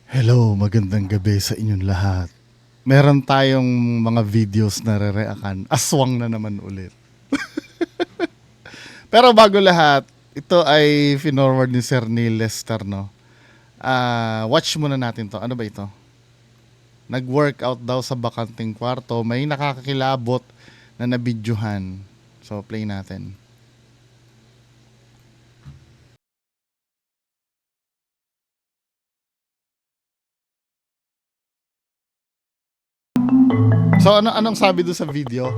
Hello, magandang gabi sa inyong lahat. Meron tayong mga videos na re-reakan. Aswang na naman ulit. Pero bago lahat, ito ay finorward ni Sir Neil Lester, no? Watch muna natin to. Ano ba ito? Nag-workout daw sa bakanting kwarto. May nakakakilabot na nabidyohan. So, play natin. So, anong sabi do sa video?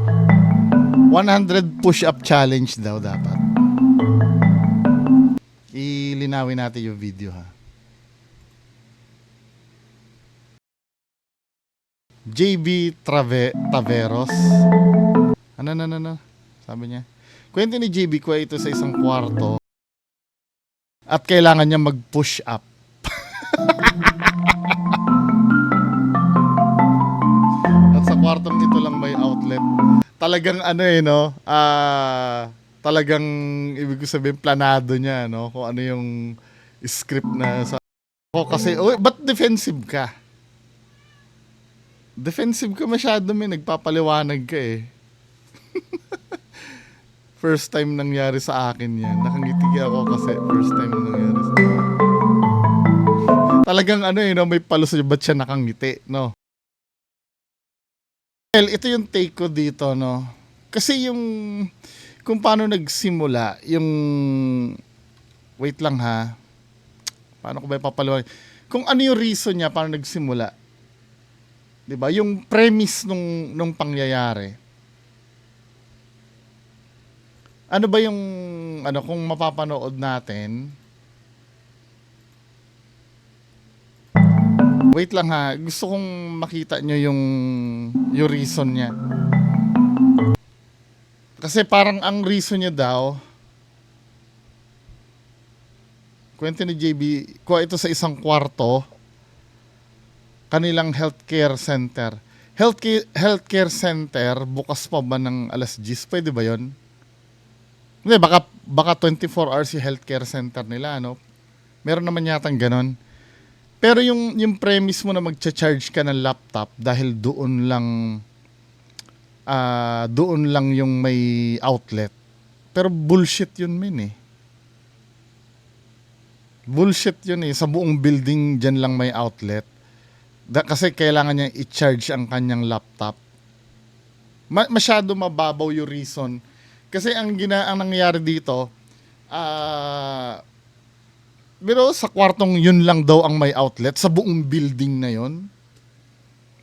100 push-up challenge daw dapat. Ilinawin natin yung video, ha. JB Taveros. Ano. Sabi niya. Kwento ni JB ko ito sa isang kwarto at kailangan niya mag-push up. At sa kwartong ito lang may outlet. Talagang ano no? Talagang ibig ko sabihin planado niya, no? Kung ano yung script na sa ko kasi, ba't defensive ka? Defensive ka masyado, may nagpapaliwanag ka eh. First time nangyari sa akin yan. Nakangiti ako kasi first time nangyari sa akin. Talagang ano no, may palos ba't siya nakangiti, no? Well, ito yung take ko dito, no? Kasi yung kung paano nagsimula, yung wait lang ha. Paano ko ba ipapaliwanag? Kung ano yung reason niya paano nagsimula. 'Di ba? Yung premise nung pangyayari. Ano ba yung ano kung mapapanood natin? Wait lang ha. Gusto kong makita nyo yung reason niya. Kasi parang ang reason niya daw, kwento ni JB, kuha ito sa isang kwarto, kanilang healthcare center. Healthcare center, bukas pa ba ng alas 10? Pwede ba yon? Hindi, baka 24 hours yung healthcare center nila, no? Meron naman yatang ganon. Pero yung premise mo na magcha-charge ka ng laptop dahil doon lang yung may outlet. Pero bullshit yun, min eh. Bullshit yun eh. Sa buong building dyan lang may outlet. Kasi kailangan niya i-charge ang kanyang laptop. Masyado mababaw yung reason. Kasi ang nangyayari dito, pero sa kwartong yun lang daw ang may outlet. Sa buong building na yun.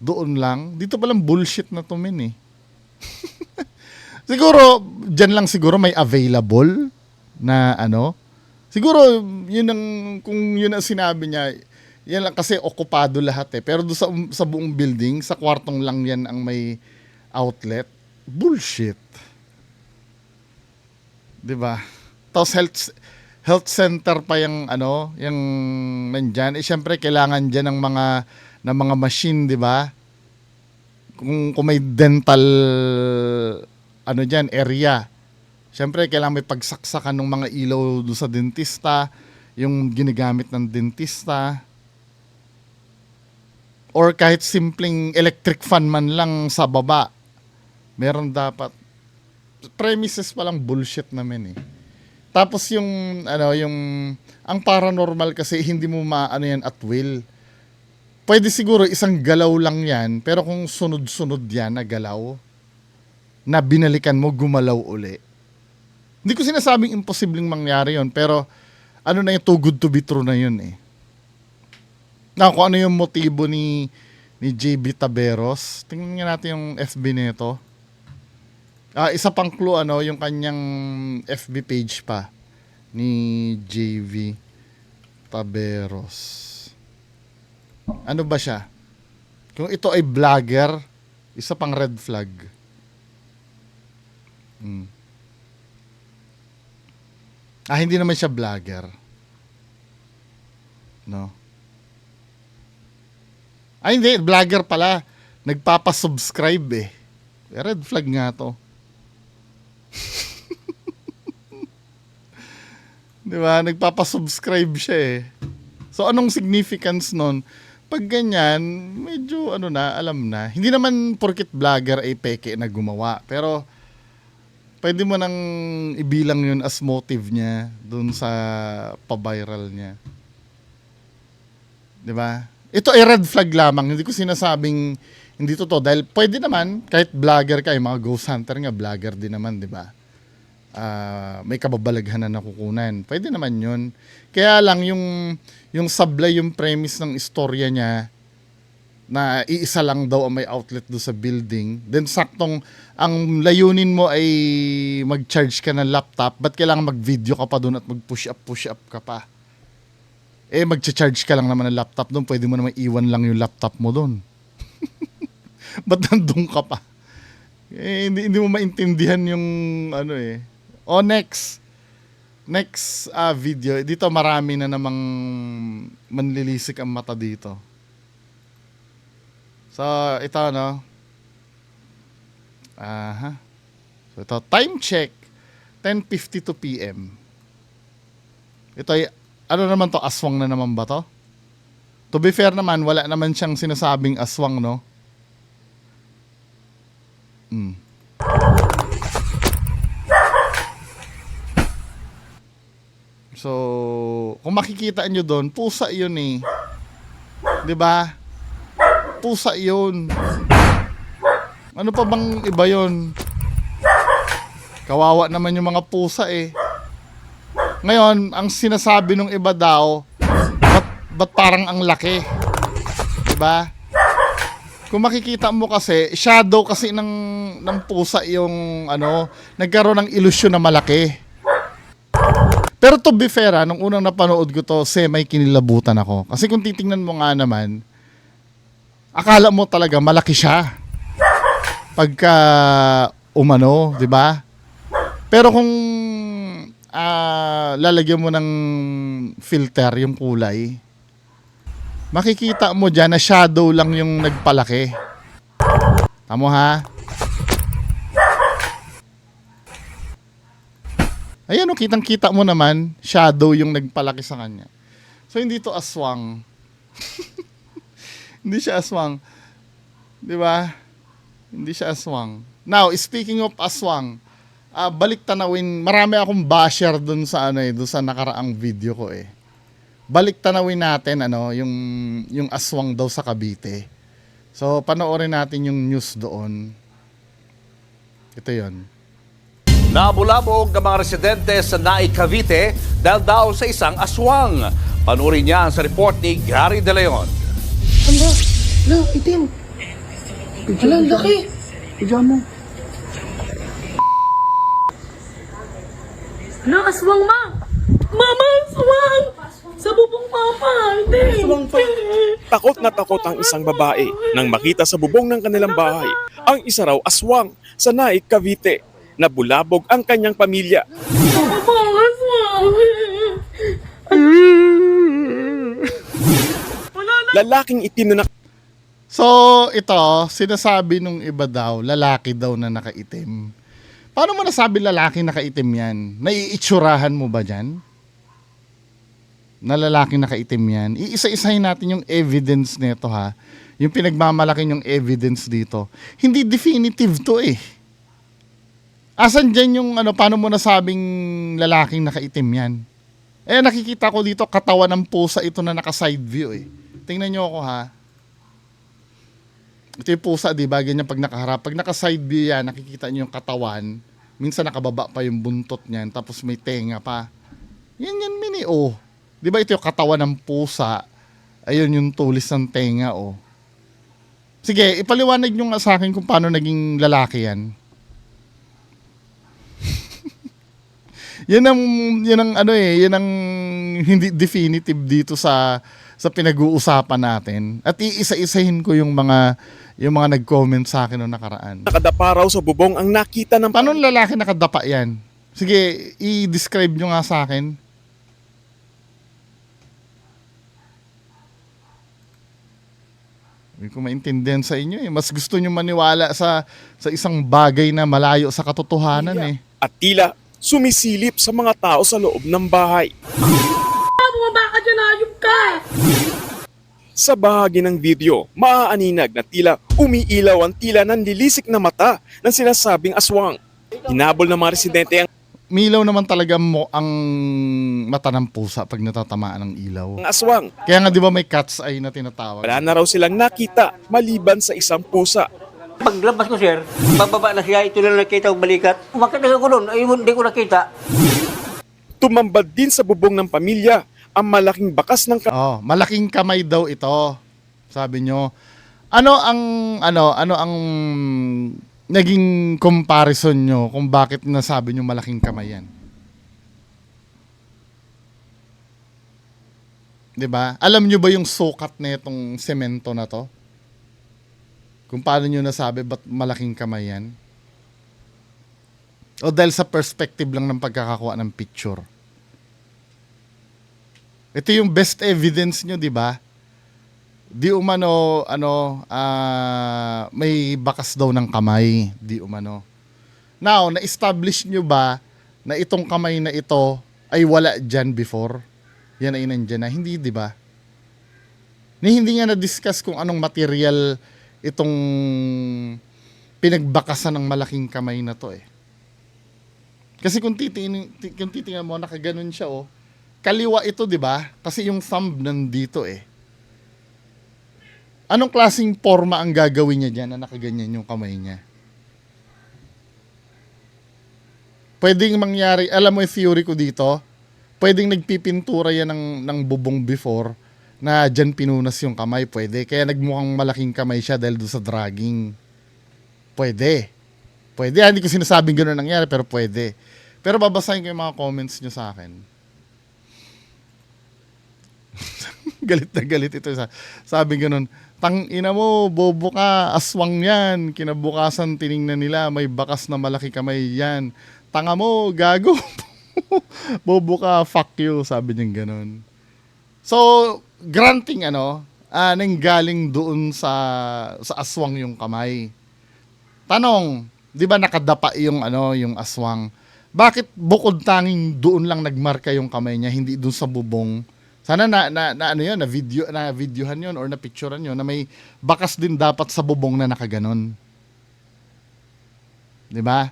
Doon lang. Dito palang bullshit na to, min eh. Siguro, dyan lang siguro may available na ano. Siguro, kung yun ang sinabi niya, yan lang kasi okupado lahat eh. Pero doon sa buong building, sa kwartong lang yan ang may outlet. Bullshit. 'Di ba? Tapos health center pa yung ano, yung nandyan. Syempre kailangan diyan ng mga machine, 'di ba? Kung may dental ano diyan area. Syempre kailangan may pagsaksakan ng mga ilaw do sa dentista, yung ginagamit ng dentista. Or kahit simpleng electric fan man lang sa baba. Meron dapat. Premises pa lang bullshit naman eh. Tapos yung ang paranormal kasi hindi mo maano yan at will. Pwede siguro isang galaw lang yan, pero kung sunod-sunod yan na galaw, na binalikan mo, gumalaw uli. Hindi ko sinasabing imposibleng mangyari yon, pero ano na yung too good to be true na yun eh. Na kung ano yung motibo ni JB Taveros, tingnan nga natin yung FB nito. Isa pang clue yung kanyang FB page pa ni JV Taveros. Ano ba siya? Kung ito ay vlogger, isa pang red flag. Hindi naman siya vlogger. No. Hindi, vlogger pala. Nagpapasubscribe eh. Red flag nga to. Di ba? Nagpapasubscribe siya eh. So, anong significance nun? pag ganyan, medyo ano na, alam na. Hindi naman porket vlogger ay peke na gumawa. Pero, pwede mo nang ibilang yun as motive niya dun sa pa-viral niya. 'Di ba? Ito ay red flag lamang. Hindi ko sinasabing hindi totoo. Dahil pwede naman, kahit vlogger ka, mga ghost hunter nga, vlogger din naman, 'di ba? May kababalaghan na nakukunan. Pwede naman yun. Kaya lang yung sablay, yung premise ng istorya niya, na iisa lang daw ang may outlet do sa building. Then saktong ang layunin mo ay mag-charge ka ng laptop, ba't kailangan mag-video ka pa doon at mag-push up ka pa? Mag-charge ka lang naman ng laptop doon, pwede mo naman iwan lang yung laptop mo doon. Ba't nandun ka pa? Hindi mo maintindihan yung ano next video. Dito marami na namang manlilisik ang mata dito. So, ito no. So, ito, time check, 10:52 PM. Ito ay, ano naman to, aswang na naman ba to? To be fair naman, wala naman siyang sinasabing aswang, no? So, kung makikita nyo doon, pusa yun eh. 'Di ba? Pusa yun. Ano pa bang iba yun? Kawawa naman yung mga pusa eh. Ngayon, ang sinasabi ng iba daw, ba't parang ang laki? 'Di ba? Kung makikita mo kasi, shadow kasi ng pusa yung nagkaroon ng ilusyon na malaki. Pero to be fair, nung unang napanood ko to, may kinilabutan ako. Kasi kung titingnan mo nga naman, akala mo talaga malaki siya. Pagka umano, 'di ba? Pero kung lalagyan mo ng filter yung kulay, makikita mo diyan na shadow lang yung nagpalaki. Tamo ha? Ayan kitang-kita mo naman, shadow yung nagpalaki sa kanya. So hindi to aswang. Hindi siya aswang. 'Di ba? Hindi siya aswang. Now, speaking of aswang, balik tanawin, marami akong basher dun sa dun sa nakaraang video ko eh. Balik tanawin natin yung aswang daw sa Cavite. So, panoorin natin yung news doon. Ito 'yon. Nabulabog ang mga residente sa Naik, Cavite dahil daw sa isang aswang. Panurin niya sa report ni Gary De Leon. Ala, itim. Ala, laki. Pidya mo. Ala, aswang ma! Mama, aswang! Sa bubong papa! Hindi! Aswang pa. Takot na takot ang isang babae nang makita sa bubong ng kanilang bahay ang isa raw aswang sa Naik, Cavite. Nabulabog ang kanyang pamilya. Mama, aswang! Wala na! Lalaking itim na So, ito, sinasabi nung iba daw, lalaki daw na nakaitim. Paano mo nasabi lalaki nakaitim yan? Naiitsurahan mo ba dyan? Na lalaki nakaitim yan? Iisa-isahin natin yung evidence nito ha. Yung pinagmamalaki yung evidence dito. Hindi definitive to eh. Asan dyan yung paano mo nasabing lalaking nakaitim yan? Nakikita ko dito, katawan ng pusa ito na naka-side view eh. Tingnan nyo ako ha. Ito yung pusa, di ba? Ganyan pag nakaharap. Pag naka-side view yan, nakikita nyo yung katawan. Minsan nakababa pa yung buntot niyan, tapos may tenga pa. Yan mini oh. Di ba ito yung katawan ng pusa? Ayun yung tulis ng tenga oh. Sige, ipaliwanag nyo nga sa akin kung paano naging lalaki yan. Yan ang hindi definitive dito sa pinag-uusapan natin. At iisa-isahin ko yung mga nag-comment sa akin noong nakaraan. nakadapa raw sa bubong ang nakita ng Paano lalaki nakadapa yan? Sige, i-describe nyo nga sa akin. Hindi ko maintindihan sa inyo eh. Mas gusto nyo maniwala sa isang bagay na malayo sa katotohanan eh. at tila sumisilip sa mga tao sa loob ng bahay. Bumaba ka dyan, ayub ka! Sa bahagi ng video, maaaninag na tila umiilaw ang tila nanlilisik na mata ng sinasabing aswang. Hinabol ng mga residente ang Milaw naman talaga mo ang mata ng pusa pag natatamaan ng ilaw. aswang. Kaya nga di ba may cat's eye na tinatawag? Wala na raw silang nakita maliban sa isang pusa. Paglabas ko, sir, bababa na siya, ito na nakita ko balikat. Umakit na ako doon, ay hindi ko nakita. Tumambad din sa bubong ng pamilya ang malaking bakas ng Oh, malaking kamay daw ito. Sabi nyo. Ano ang naging comparison nyo kung bakit nasabi nyo malaking kamay yan? 'Di ba? Alam nyo ba yung sukat na itong semento na to? Kung paano nyo nasabi ba't malaking kamay yan? O dahil sa perspective lang ng pagkakakuha ng picture? Ito yung best evidence nyo, di ba? Di umano, may bakas daw ng kamay. Di umano. Now, na-establish nyo ba na itong kamay na ito ay wala dyan before? Yan ay nandyan na. Hindi, di ba? Hindi nga na-discuss kung anong material itong pinagbakasan ng malaking kamay na to eh. Kasi kung titingnan mo, nakaganon siya oh. Kaliwa ito, di ba? Kasi yung thumb nandito eh. Anong klaseng forma ang gagawin niya dyan na nakaganyan yung kamay niya? Pwedeng mangyari, alam mo yung theory ko dito, pwedeng nagpipintura yan ng bubong before na dyan pinunas yung kamay, pwede. Kaya nagmukhang malaking kamay siya dahil doon sa dragging. Pwede. Pwede. Hindi ko sinasabing gano'n nangyari, pero pwede. Pero babasahin ko yung mga comments nyo sa akin. Galit na galit ito. Sabi ganun, tang ina mo, bobo ka, aswang yan. Kinabukasan tiningnan nila, may bakas na malaki kamay yan. Tanga mo, gago. Bobo ka, fuck you. Sabi niya ganun. So, granting nanggaling doon sa aswang yung kamay. Tanong, di ba nakadapa yung aswang? Bakit bukod tanging doon lang nagmarka yung kamay niya, hindi doon sa bubong? Sana na videohan yon or na picturean yon na may bakas din dapat sa bubong na nakaganon. 'Di ba?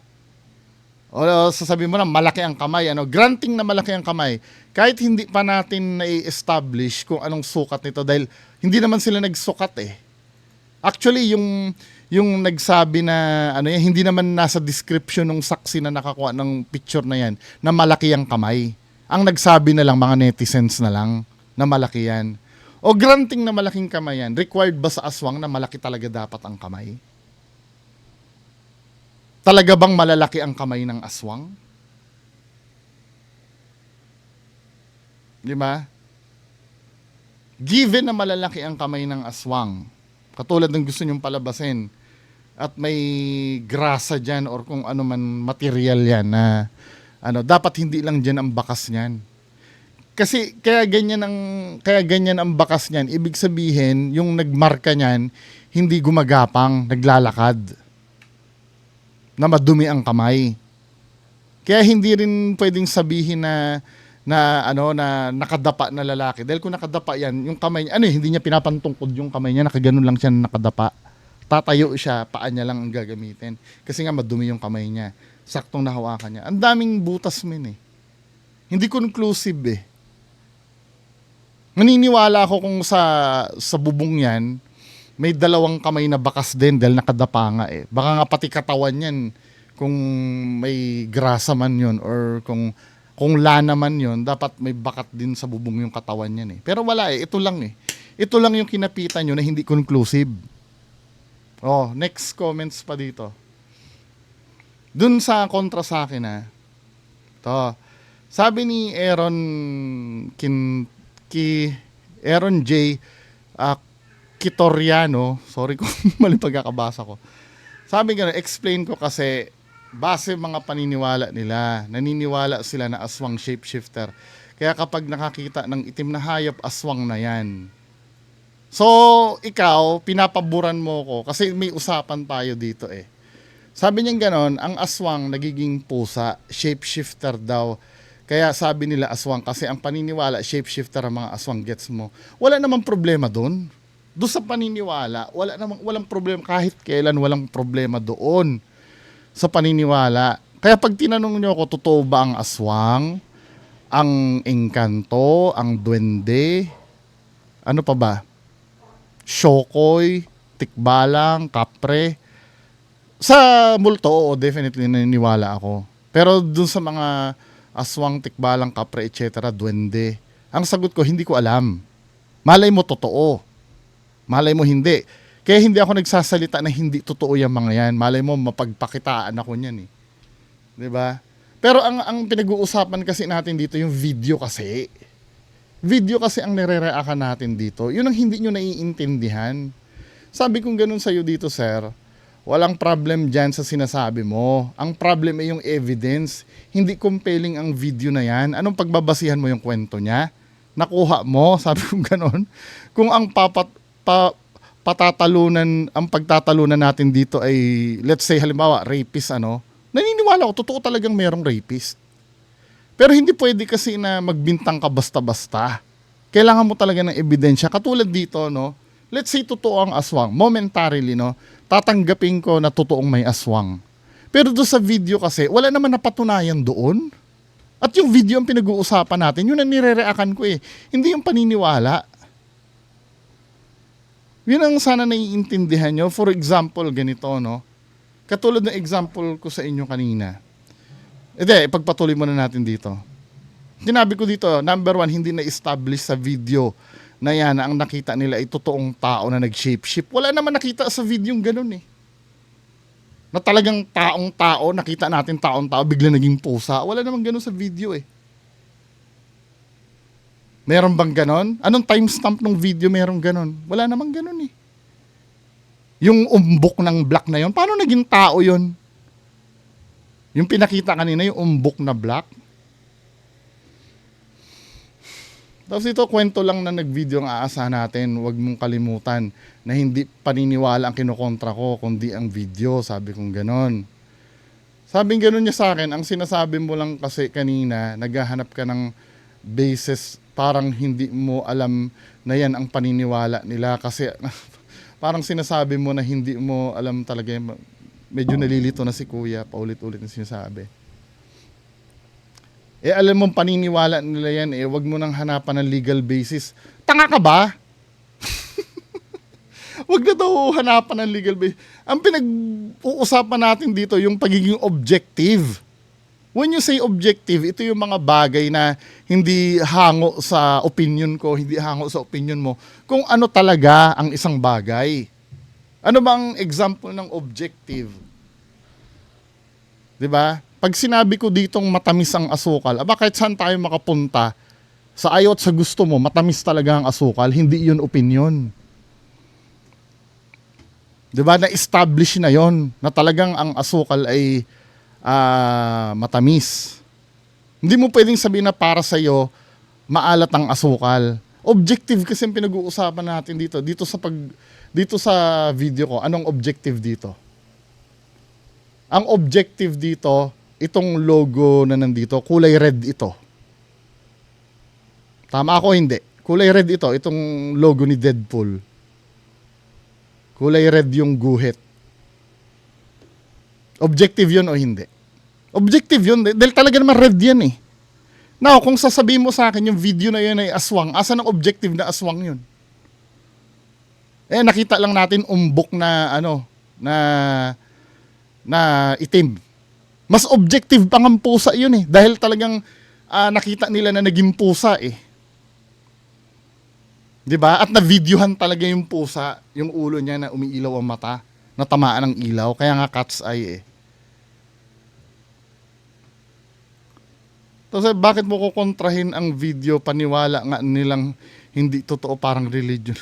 O sasabihin mo na malaki ang kamay, granting na malaki ang kamay. Kahit hindi pa natin na-establish kung anong sukat nito dahil hindi naman sila nagsukat eh. Actually yung nagsabi na hindi naman nasa description ng saksi na nakakuha ng picture na yan na malaki ang kamay. Ang nagsabi na lang mga netizens na lang na malaki yan. O granting na malaking kamay yan, required ba sa aswang na malaki talaga dapat ang kamay? Talaga bang malalaki ang kamay ng aswang? Di ba? Given na malalaki ang kamay ng aswang, katulad ng gusto nyong palabasin, at may grasa dyan or kung ano man material yan na dapat hindi lang dyan ang bakas niyan. Kasi kaya ganyan ang bakas niyan, ibig sabihin yung nagmarka niyan hindi gumagapang, naglalakad. Na madumi ang kamay. Kaya hindi rin pwedeng sabihin na nakadapa na lalaki. Dahil kung nakadapa yan, yung kamay niya, hindi niya pinapantungkod yung kamay niya, nakaganon lang siya na nakadapa. Tatayo siya, paa niya lang ang gagamitin. Kasi nga madumi yung kamay niya. Saktong nahawakan niya. Ang daming butas men eh. Hindi conclusive eh. Naniniwala ako kung sa bubong yan, may dalawang kamay na bakas din dahil nakadapa nga eh. Baka nga pati katawan yan, kung may grasa man yun or kung lana man yun, dapat may bakat din sa bubong yung katawan yan eh. Pero wala eh, ito lang eh. Ito lang yung kinapitan nyo na hindi conclusive. Oh, next comments pa dito. Dun sa kontra sa akin to, sabi ni Aaron Aaron J. Kitoriano, sorry kung mali pagkakabasa ko. Sabi nga, explain ko kasi base mga paniniwala nila, naniniwala sila na aswang shapeshifter. Kaya kapag nakakita ng itim na hayop, aswang na yan. So, ikaw, pinapaboran mo ko kasi may usapan tayo dito eh. Sabi niya ganon, ang aswang nagiging pusa, shapeshifter daw. Kaya sabi nila aswang kasi ang paniniwala, shapeshifter ang mga aswang, gets mo. Wala namang problema doon. Doon sa paniniwala, walang problema kahit kailan, walang problema doon sa paniniwala. Kaya pag tinanong nyo ako, totoo ba ang aswang, ang engkanto, ang duwende, ano pa ba? Shokoy, tikbalang, kapre. Sa multo, oo, definitely naniniwala ako. Pero dun sa mga aswang, tikbalang, kapre, etc., duwende, ang sagot ko, hindi ko alam. Malay mo totoo. Malay mo hindi. Kaya hindi ako nagsasalita na hindi totoo yung mga yan. Malay mo mapagpakitaan ako niyan eh. 'Di ba? Pero ang pinag-uusapan kasi natin dito yung video kasi. Video kasi ang nire-reactan natin dito. Yun ang hindi nyo naiintindihan. Sabi kong ganun sa'yo dito, sir. Walang problem dyan sa sinasabi mo. Ang problem ay yung evidence. Hindi compelling ang video na yan. Anong pagbabasihan mo yung kwento niya? Nakuha mo? Sabi kong ganun. Kung ang ang pagtatalunan natin dito ay, let's say, halimbawa, rapist, naniniwala ko, totoo talagang merong rapist. Pero hindi pwede kasi na magbintang ka basta-basta. Kailangan mo talaga ng ebidensya. Katulad dito, let's say, totoo ang aswang. Momentarily, tatanggapin ko na totoong may aswang. Pero doon sa video kasi, wala naman napatunayan doon. At yung video ang pinag-uusapan natin, yun ang nire-reakan ko eh. Hindi yung paniniwala. Yun ang sana naiintindihan nyo. For example, ganito, katulad ng example ko sa inyo kanina. Pagpatuloy muna natin dito. Sinabi ko dito, number 1, hindi na-establish sa video na yan, ang nakita nila ay totoong tao na nag-shapeshift. Wala naman nakita sa video yung ganun eh. Na talagang taong-tao, nakita natin taong-tao, bigla naging pusa. Wala naman ganun sa video eh. Meron bang ganon? Anong timestamp ng video merong ganon? Wala namang ganon eh. Yung umbok ng black na yon, paano naging tao yon? Yung pinakita kanina, yung umbok na black. Tapos ito, kwento lang na nag-video ang aasa natin. Huwag mong kalimutan na hindi paniniwala ang kinukontra ko, kundi ang video. Sabi kong ganon. Sabing ganon niya sa akin, ang sinasabi mo lang kasi kanina, naghahanap ka ng basis, parang hindi mo alam na yan ang paniniwala nila kasi parang sinasabi mo na hindi mo alam talaga. Medyo nalilito na si kuya, paulit-ulit na sinasabi. Alam mo paniniwala nila yan wag mo nang hanapan ng legal basis. Tanga ka ba? Wag na daw hanapan ng legal basis. Ang pinag-uusapan natin dito yung pagiging objective. When you say objective, ito yung mga bagay na hindi hango sa opinion ko, hindi hango sa opinion mo, kung ano talaga ang isang bagay. Ano bang example ng objective? 'Di ba? Pag sinabi ko ditong matamis ang asukal, kahit saan tayo makapunta, sa ayaw at sa gusto mo, matamis talaga ang asukal, hindi yun opinion. 'Di ba? Na-establish na yon na talagang ang asukal ay matamis. Hindi mo pwedeng sabihin na para sa'yo maalat ang asukal. Objective kasi ang pinag-uusapan natin dito. Dito sa video ko, anong objective dito? Ang objective dito, itong logo na nandito, kulay red ito. Tama ako hindi? Kulay red ito, itong logo ni Deadpool. Kulay red yung guhit. Objective yun o hindi? Objective yun, dahil talaga naman red yan eh. Now, kung sasabihin mo sa akin yung video na yun ay aswang, asan ang objective na aswang yun? Nakita lang natin umbok na na itim. Mas objective pang ang pusa yun eh, dahil talagang nakita nila na naging pusa eh. 'Di ba? At na-videohan talaga yung pusa, yung ulo niya na umiilaw ang mata, natamaan ng ilaw, kaya nga cat's eye eh. So, bakit mo kukontrahin ang video, paniwala nga nilang hindi totoo, parang religion?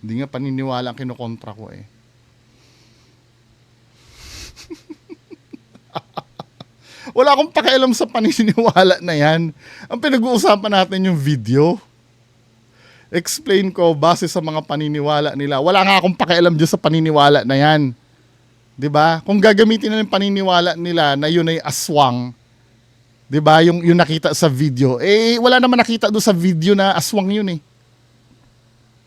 Hindi nga paniniwala ang kinukontra ko eh. Wala akong pakialam sa paniniwala na yan. Ang pinag-uusapan natin yung video. Explain ko base sa mga paniniwala nila. Wala nga akong pakialam dyan sa paniniwala na yan. 'Di ba? Kung gagamitin na yung paniniwala nila na yun ay aswang, 'Di ba? Yung nakita sa video. Eh wala naman nakita doon sa video na aswang 'yun eh.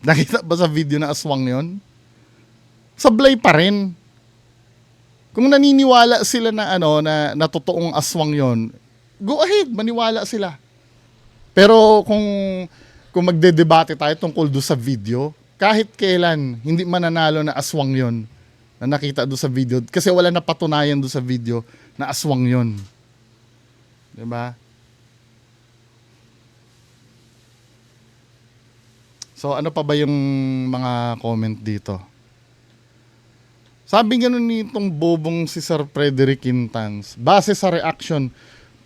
Nakita ba sa video na aswang 'yun? Sablay pa rin. Kung naniniwala sila na na totoong aswang 'yon, go ahead, maniwala sila. Pero kung magdedebate tayo tungkol do sa video, kahit kailan hindi mananalo na aswang 'yon na nakita do sa video kasi wala na patunayan do sa video na aswang 'yon. 'Di ba? So ano pa ba yung mga comment dito? Sabi ganun nitong bobong si Sir Frederick Quintans, base sa reaction,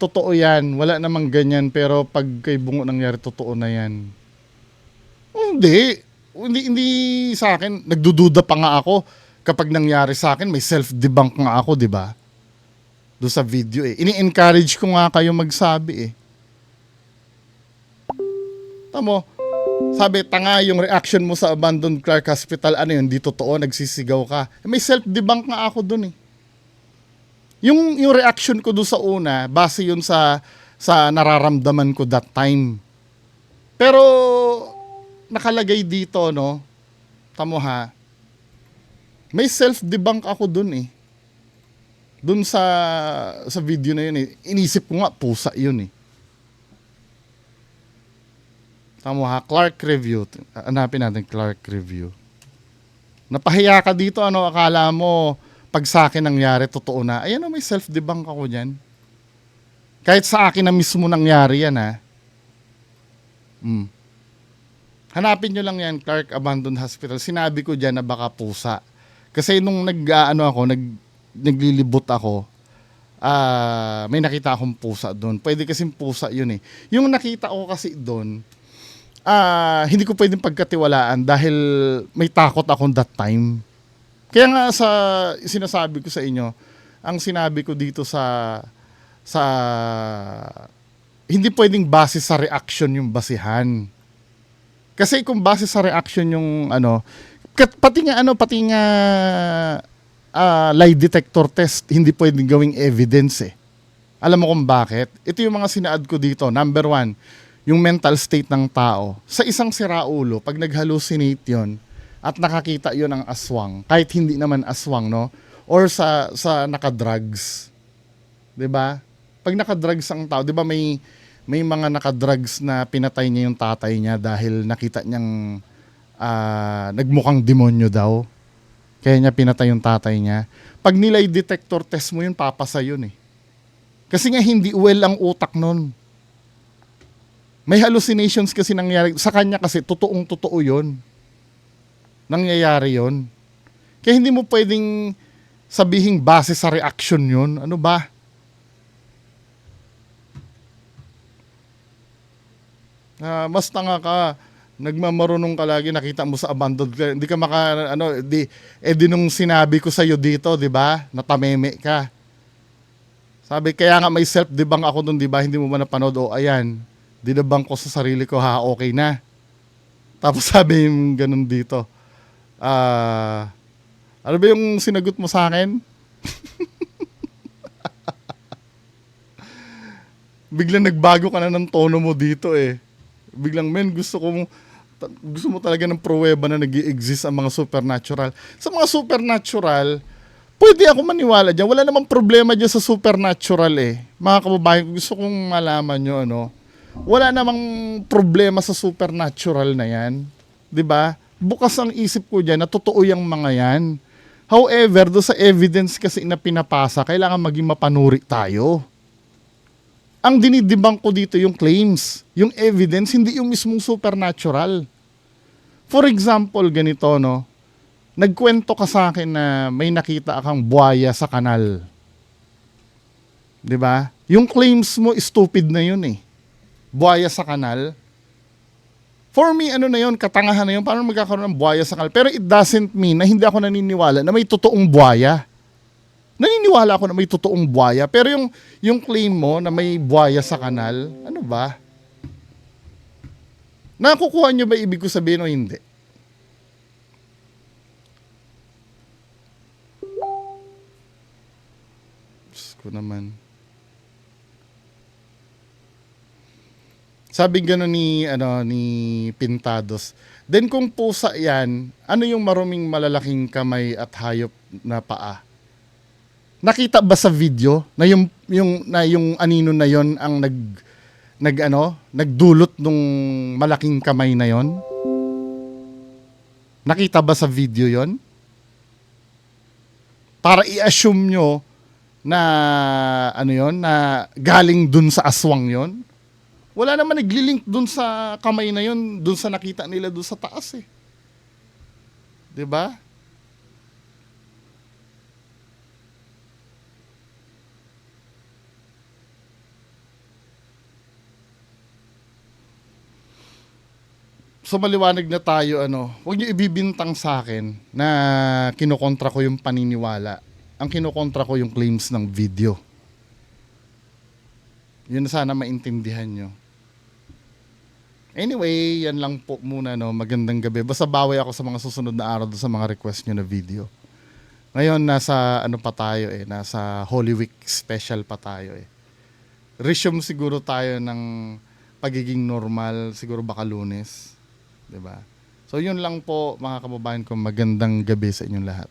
totoo yan, wala namang ganyan, pero pag kay Bungo nangyari, totoo na yan. Hindi sa akin, nagdududa pa nga ako kapag nangyari sa akin, may self-debunk nga ako, di ba? Doon sa video eh. Ini-encourage ko nga kayo magsabi eh. Tamo, sabi, tanga yung reaction mo sa abandoned Clark Hospital, ano yun, di totoo, nagsisigaw ka. May self-debunk nga ako dun eh. Yung reaction ko doon sa una, base yun sa nararamdaman ko that time. Pero, nakalagay dito, no, tamo ha, may self-debunk ako dun eh. Dun sa video na yun eh. Inisip ko nga, pusa yun eh. Tamo ha, Clark Review. Hanapin natin Clark Review. Napahiya ka dito, akala mo pag sa akin nangyari, totoo na. Ayan may self-debunk ako dyan. Kahit sa akin na mismo nangyari yan ha. Hanapin nyo lang yan, Clark Abandoned Hospital. Sinabi ko dyan na baka pusa. Kasi nung naglilibot ako, may nakita akong pusa doon. Pwede kasing pusa yun eh. Yung nakita ko kasi doon, hindi ko pwedeng pagkatiwalaan dahil may takot akong that time. Kaya nga sinasabi ko sa inyo, ang sinabi ko dito sa hindi pwedeng base sa reaction yung basihan. Kasi kung base sa reaction yung pati nga lie detector test hindi pwedeng gawing evidence eh. Alam mo kung bakit? Ito yung mga sinaad ko dito. Number 1, yung mental state ng tao. Sa isang siraulo, pag nag-hallucinate yun, at nakakita yun ng aswang, kahit hindi naman aswang, no? Or sa nakadrugs. 'Di ba? Pag nakadrugs ang tao, 'di ba may mga nakadrugs na pinatay niya yung tatay niya dahil nakita niyang nagmukhang demonyo daw. Kaya niya pinatay yung tatay niya. Pag nilay detector test mo yun, papasa yun eh. Kasi nga hindi well ang utak nun. May hallucinations kasi nangyayari. Sa kanya kasi, totoong-totoo yun. Nangyayari yun. Kaya hindi mo pwedeng sabihing base sa reaction yun. Ano ba? Mas tanga ka. Nagmamarunong ka lagi, nakita mo sa abandoned. Hindi ka di nung sinabi ko sa'yo dito, di ba? Natameme ka. Sabi, kaya nga may self-debunk ako dun, di ba? Hindi mo ba napanood? O, ayan. Dinabang ko sa sarili ko, okay na. Tapos sabi yung ganun dito. Ano ba yung sinagot mo sa akin? Biglang nagbago ka na ng tono mo dito eh. Biglang, gusto mo talaga ng pruweba na nag-i-exist ang mga supernatural. Sa mga supernatural, pwede ako maniwala dyan. Wala namang problema dyan sa supernatural eh. Mga kababayan, gusto kong malaman nyo, wala namang problema sa supernatural na yan. 'Di ba? Bukas ang isip ko diyan na totoo yung mga yan. However, do sa evidence kasi na pinapasa, kailangan maging mapanuri tayo. Ang dinidibang ko dito yung claims, yung evidence, hindi yung mismong supernatural. For example, ganito, nagkwento ka sa akin na may nakita kang buhaya sa kanal. 'Di ba? Yung claims mo, stupid na yun eh. Buhaya sa kanal. For me, na yun, katangahan na yun, paano magkakaroon ng buhaya sa kanal? Pero it doesn't mean na hindi ako naniniwala na may totoong buhaya. Naniniwala ako na may totoong buhaya, pero yung claim mo na may buhaya sa kanal, ano ba? Nakukuha nyo ba ibig ko sabihin o hindi? Diyos ko naman. Sabi gano'n ni Pintados. Then kung pusa 'yan, ano yung maruming malalaking kamay at hayop na paa? Nakita ba sa video na yung anino na yon ang nagdulot nung malaking kamay na yon? Nakita ba sa video yon? Para i-assume nyo na na galing dun sa aswang yon. Wala naman nagli-link dun sa kamay na yon, dun sa nakita nila dun sa taas eh. 'Di ba? So maliwanag na tayo, huwag niyo ibibintang sa akin na kinokontra ko yung paniniwala. Ang kinokontra ko yung claims ng video. Yun na sana maintindihan nyo. Anyway, yan lang po muna, magandang gabi. Basta bawi ako sa mga susunod na araw sa mga request nyo na video. Ngayon, nasa pa tayo nasa Holy Week special pa tayo Resume siguro tayo ng pagiging normal, siguro baka Lunes. Diba? So yun lang po mga kababayan ko, magandang gabi sa inyong lahat.